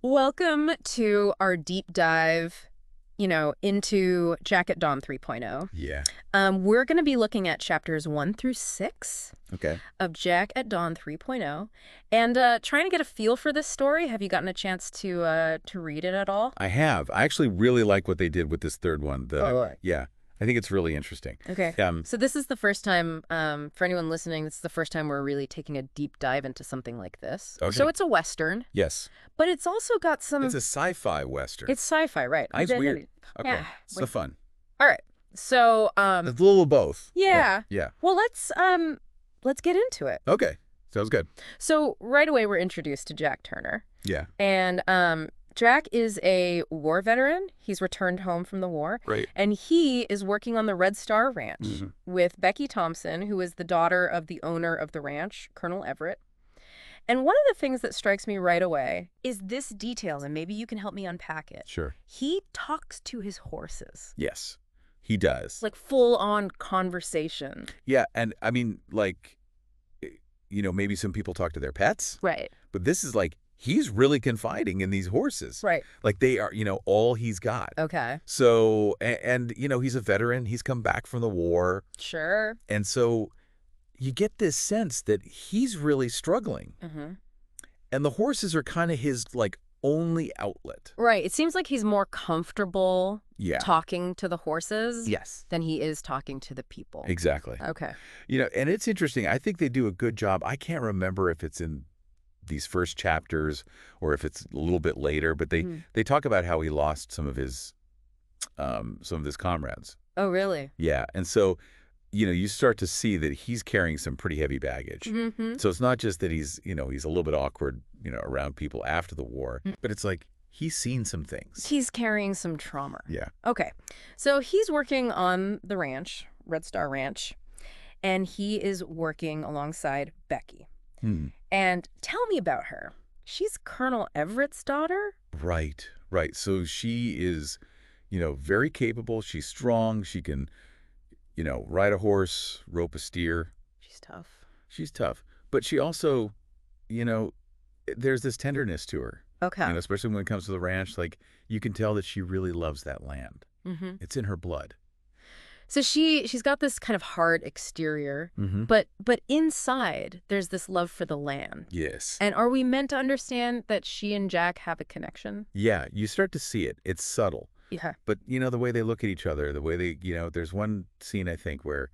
Welcome to our deep dive, into Jack at Dawn 3.0. Yeah. We're going to be looking at chapters 1 through 6 Okay. of Jack at Dawn 3.0 and trying to get a feel for this story. Have you gotten a chance to read it at all? I have. I actually really like what they did with this third one. Yeah. I think it's really interesting. Okay. So this is the first time, for anyone listening, this is the first time we're really taking a deep dive into something like this. Okay. So it's a Western, Yes. but it's also got some... It's a sci-fi Western. It's sci-fi, right? It's weird. Okay. Yeah. So fun. All right. So, A little of both. yeah. Yeah. Well, let's get into it. Okay. Sounds good. So right away we're introduced to Jack Turner. Yeah. And Jack is a war veteran. He's returned home from the war. Right. And he is working on the Red Star Ranch with Becky Thompson, who is the daughter of the owner of the ranch, Colonel Everett. And one of the things that strikes me right away is this detail, and maybe you can help me unpack it. Sure. He talks to his horses. Yes. He does. Like full-on conversation. Yeah. And I mean, maybe some people talk to their pets. Right. But this is he's really confiding in these horses. Right. Like they are, all he's got. Okay. So, and he's a veteran. He's come back from the war. Sure. And so you get this sense that he's really struggling. And the horses are kind of his, only outlet. Right. It seems like he's more comfortable talking to the horses Yes. than he is talking to the people. Exactly. Okay. And it's interesting. I think they do a good job. I can't remember if it's in these first chapters or if it's a little bit later, but they talk about how he lost some of his comrades. Oh, really? Yeah. And so, you start to see that he's carrying some pretty heavy baggage. So it's not just that he's a little bit awkward, around people after the war, but it's like he's seen some things. He's carrying some trauma. Yeah. Okay. So he's working on the ranch, Red Star Ranch, and he is working alongside Becky. And tell me about her. She's Colonel Everett's daughter? Right. So she is, very capable. She's strong. She can, ride a horse, rope a steer. She's tough. But she also, there's this tenderness to her. Okay. Especially when it comes to the ranch. You can tell that she really loves that land. It's in her blood. So she's got this kind of hard exterior, but inside there's this love for the land. Yes. And are we meant to understand that she and Jack have a connection? Yeah, you start to see it. It's subtle. Yeah. But, the way they look at each other, the way they, there's one scene, I think, where,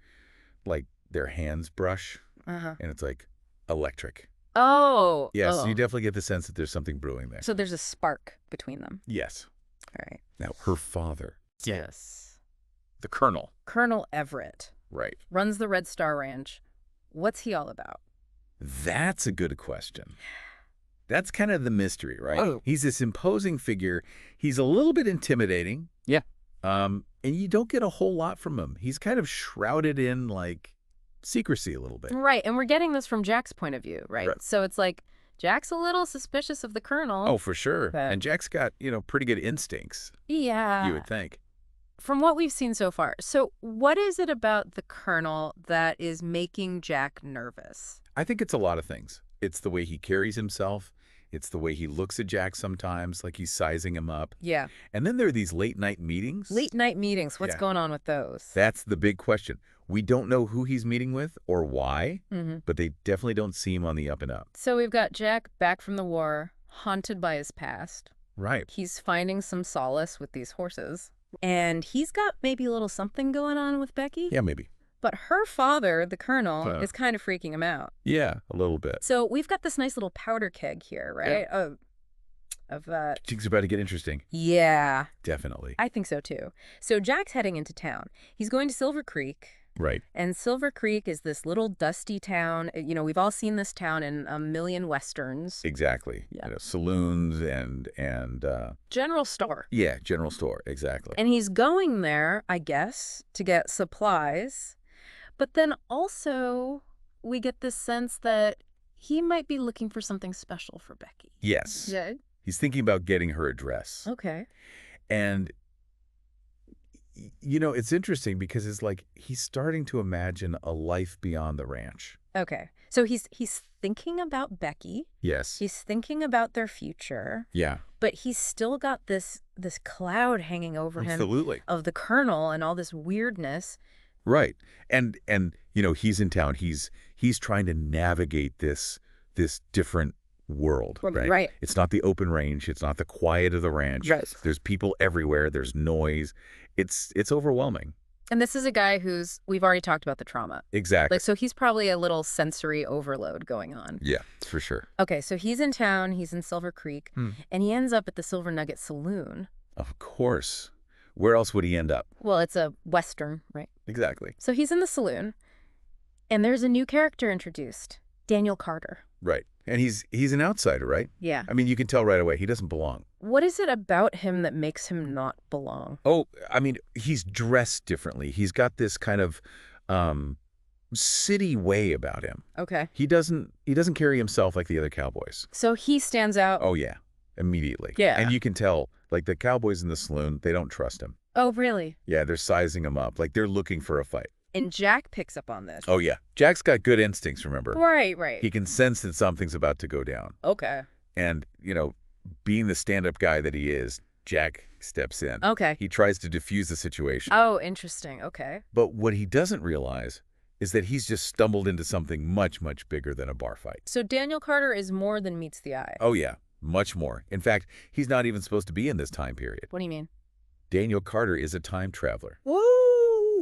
their hands brush, and it's, electric. Oh. Yeah, oh. so you definitely get the sense that there's something brewing there. So there's a spark between them. Yes. All right. Now, her father. Yes. The colonel. Colonel Everett. Right. Runs the Red Star Ranch. What's he all about? That's a good question. That's kind of the mystery, right? Oh. He's this imposing figure. He's a little bit intimidating. Yeah. And you don't get a whole lot from him. He's kind of shrouded in, secrecy a little bit. Right, and we're getting this from Jack's point of view, right? So it's like Jack's a little suspicious of the Colonel. Oh, for sure. But... And Jack's got, pretty good instincts. Yeah. You would think. From what we've seen so far. So what is it about the Colonel that is making Jack nervous? I think it's a lot of things. It's the way he carries himself. It's the way he looks at Jack sometimes, like he's sizing him up. Yeah. And then there are these late-night meetings. Late-night meetings. What's going on with those? That's the big question. We don't know who he's meeting with or why, but they definitely don't seem on the up and up. So we've got Jack back from the war, haunted by his past. Right. He's finding some solace with these horses. And he's got maybe a little something going on with Becky. Yeah, maybe. But her father, the Colonel, is kind of freaking him out. Yeah, a little bit. So we've got this nice little powder keg here, right? Yeah. Things are about to get interesting. Yeah. Definitely. I think so, too. So Jack's heading into town. He's going to Silver Creek. Right. And Silver Creek is this little dusty town. We've all seen this town in a million Westerns. Exactly. Yeah. Saloons and General store. Yeah, general store. Exactly. And he's going there, I guess, to get supplies. But then also we get this sense that he might be looking for something special for Becky. Yes. Yeah. He's thinking about getting her a dress. Okay. And it's interesting because it's he's starting to imagine a life beyond the ranch. Okay. So he's thinking about Becky. Yes. He's thinking about their future. Yeah. But he's still got this cloud hanging over him Absolutely. of the Colonel and all this weirdness. Right. And he's in town. He's trying to navigate this different world, right? Right. It's not the open range. It's not the quiet of the ranch. Right. There's people everywhere. There's noise. It's overwhelming. And this is a guy we've already talked about the trauma. Exactly. So he's probably a little sensory overload going on. Yeah, for sure. Okay, so he's in town, he's in Silver Creek, and he ends up at the Silver Nugget Saloon. Of course. Where else would he end up? Well, it's a Western, right? Exactly. So he's in the saloon, and there's a new character introduced, Daniel Carter. Right. And he's an outsider, right? Yeah. I mean, you can tell right away he doesn't belong. What is it about him that makes him not belong? Oh, I mean, he's dressed differently. He's got this kind of city way about him. Okay. He doesn't carry himself like the other cowboys. So he stands out. Oh, yeah. Immediately. Yeah. And you can tell, like, the cowboys in the saloon, they don't trust him. Oh, really? Yeah, they're sizing him up. Like, they're looking for a fight. And Jack picks up on this. Oh, yeah. Jack's got good instincts, remember? Right. He can sense that something's about to go down. Okay. And, being the stand-up guy that he is, Jack steps in. Okay. He tries to diffuse the situation. Oh, interesting. Okay. But what he doesn't realize is that he's just stumbled into something much, much bigger than a bar fight. So Daniel Carter is more than meets the eye. Oh, yeah. Much more. In fact, he's not even supposed to be in this time period. What do you mean? Daniel Carter is a time traveler. Woo!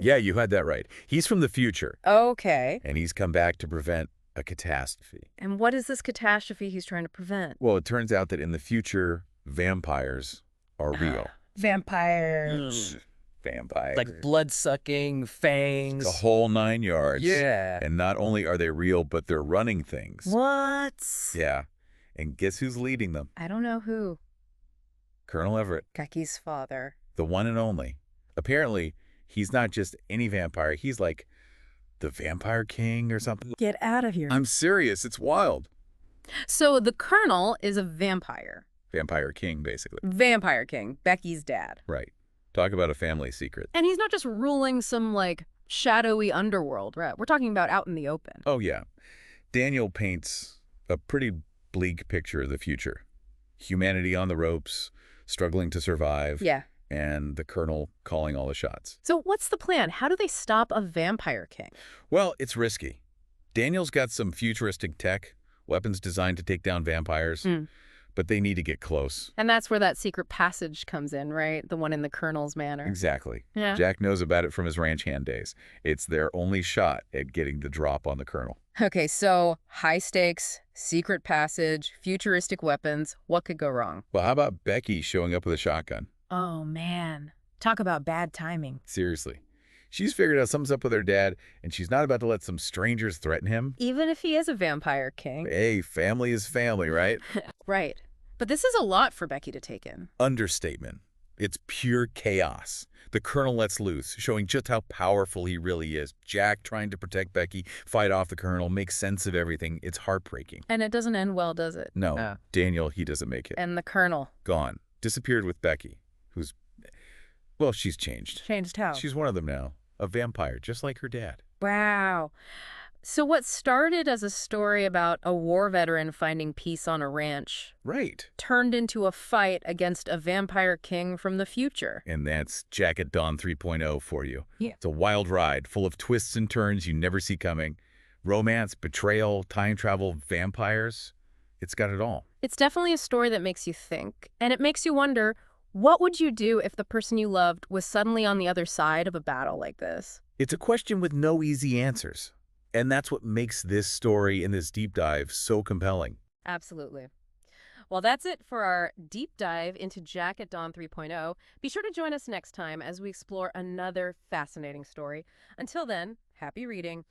Yeah, you had that right. He's from the future. Okay. And he's come back to prevent a catastrophe. And what is this catastrophe he's trying to prevent? Well, it turns out that in the future, vampires are real. Vampires. Vampires. Like blood-sucking, fangs. The whole 9 yards. Yeah. And not only are they real, but they're running things. What? Yeah. And guess who's leading them? I don't know who. Colonel Everett. Becky's father. The one and only. Apparently, he's not just any vampire. He's like the vampire king or something. Get out of here. I'm serious. It's wild. So the Colonel is a vampire. Vampire king, basically. Vampire king. Becky's dad. Right. Talk about a family secret. And he's not just ruling some, shadowy underworld, right? We're talking about out in the open. Oh, yeah. Daniel paints a pretty bleak picture of the future. Humanity on the ropes, struggling to survive. Yeah. And the Colonel calling all the shots. So what's the plan? How do they stop a vampire king? Well, it's risky. Daniel's got some futuristic tech, weapons designed to take down vampires, but they need to get close. And that's where that secret passage comes in, right? The one in the Colonel's manor. Exactly. Yeah. Jack knows about it from his ranch hand days. It's their only shot at getting the drop on the Colonel. Okay, so high stakes, secret passage, futuristic weapons. What could go wrong? Well, how about Becky showing up with a shotgun? Oh, man. Talk about bad timing. Seriously. She's figured out something's up with her dad, and she's not about to let some strangers threaten him. Even if he is a vampire king. Hey, family is family, right? Right. But this is a lot for Becky to take in. Understatement. It's pure chaos. The Colonel lets loose, showing just how powerful he really is. Jack trying to protect Becky, fight off the Colonel, make sense of everything. It's heartbreaking. And it doesn't end well, does it? No. Daniel, he doesn't make it. And the Colonel. Gone. Disappeared with Becky, who's, well, she's changed. Changed how? She's one of them now. A vampire, just like her dad. Wow. So what started as a story about a war veteran finding peace on a ranch Right. turned into a fight against a vampire king from the future. And that's Jack at Dawn 3.0 for you. Yeah. It's a wild ride, full of twists and turns you never see coming. Romance, betrayal, time travel, vampires. It's got it all. It's definitely a story that makes you think, and it makes you wonder, what would you do if the person you loved was suddenly on the other side of a battle like this? It's a question with no easy answers. And that's what makes this story and this deep dive so compelling. Absolutely. Well, that's it for our deep dive into Jack at Dawn 3.0. Be sure to join us next time as we explore another fascinating story. Until then, happy reading.